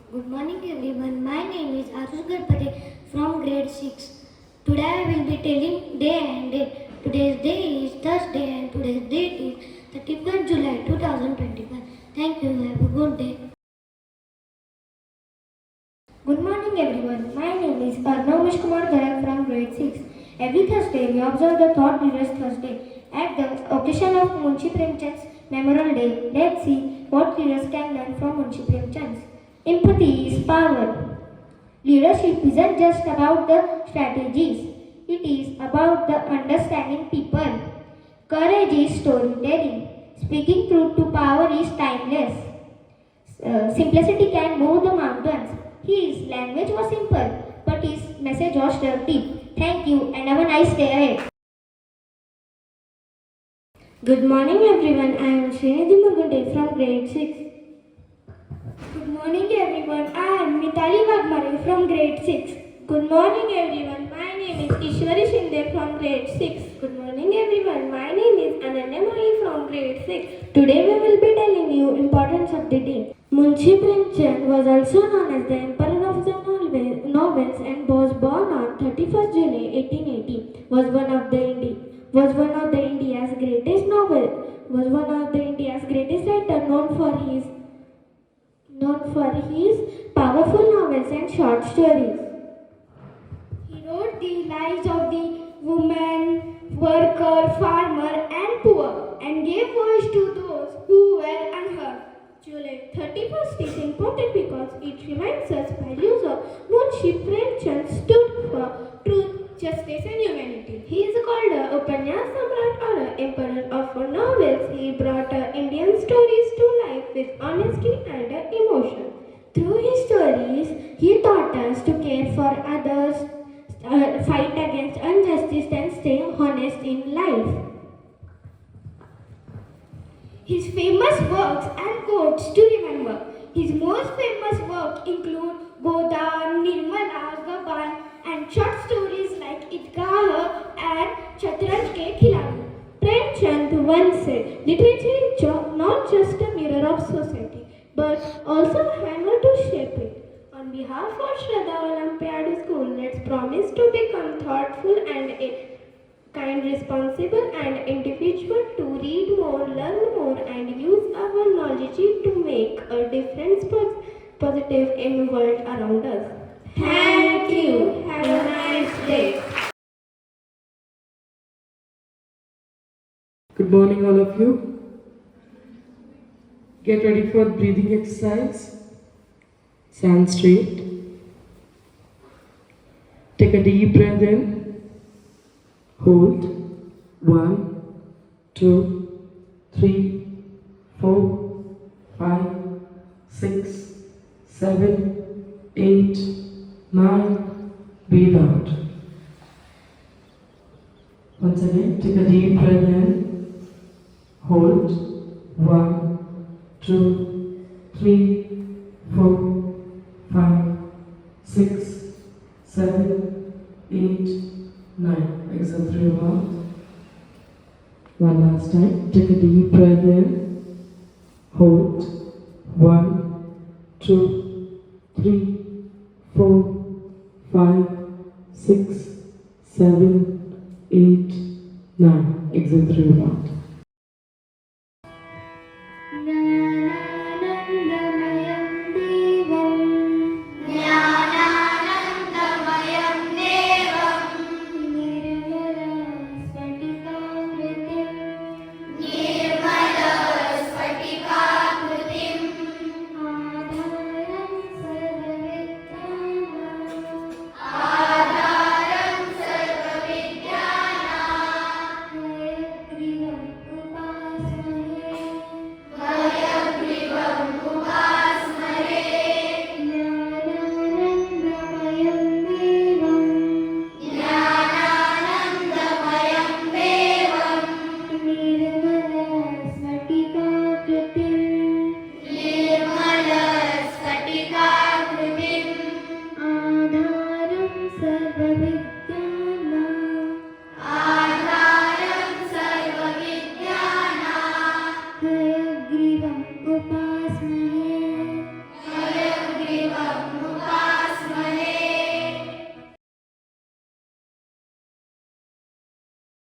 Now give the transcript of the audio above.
Good morning everyone. My name is Arush Garpade from grade 6. Today I will be telling day and date. Today's day is Thursday and today's date is 31st July 2021. Thank you. Have a good day. Good morning everyone. My name is Arnav Kumar Garak from grade 6. Every Thursday we observe the Thought Leaders Thursday. At the occasion of Munshi Premchand's Memorial Day, let's see what leaders can learn from Munshi Premchand. Empathy is power. Leadership isn't just about the strategies. It is about the understanding people. Courage is storytelling. Speaking truth to power is timeless. Simplicity can move the mountains. His language was simple, but his message was deep. Thank you and have a nice day ahead. Good morning everyone. I am Shraddha Olympiad from grade 6. Good morning everyone. I am Mitali Bagmare from grade 6. Good morning everyone. My name is Ishwari Shinde from grade 6. Good morning everyone. My name is Ananya Mahi from grade 6. Today we will be telling you importance of the day. Munshi Premchand was also known as the Emperor of the Novels and was born on 31st July 1880. Was one of the India's greatest writer, known for his powerful novels and short stories. He wrote the lives of the woman, worker, farmer and poor and gave voice to those who were unheard. July 31st is important because it reminds us values of Munshi Premchand stood for truth, justice and humanity. He is called a Upanyas Samrat or a Emperor of novels. He brought Indian stories to life with honesty and emotion. Through his stories, he taught us to care for others, fight against injustice and stay honest in life. His famous works and quotes to remember. His most famous works include Godan, Nirmala, Gaban and short stories like Idgah and Shatranj Ke Khiladi. Premchand once said, literature is not just a mirror of society, but also a hammer to shape it. On behalf of Shraddha Olympiad School, let's promise to become thoughtful and kind, responsible and individual, to read more, learn more and use our knowledge to make a difference positive in the world around us. Thank you. Have a nice day. Good morning all of you. Get ready for breathing exercise. Stand straight. Take a deep breath in. Hold. 1, 2, 3, 4, 5, 6, 7, 8, 9. Breathe out. Once again, take a deep breath in. Hold. 1, 2, 3, 4, 5, 6, 7, 8, 9. Exhale through your mouth. One last time. Take a deep breath in. Hold. 1, 2, 3, 4, 5, 6, 7, 8, 9. Exhale through your mouth.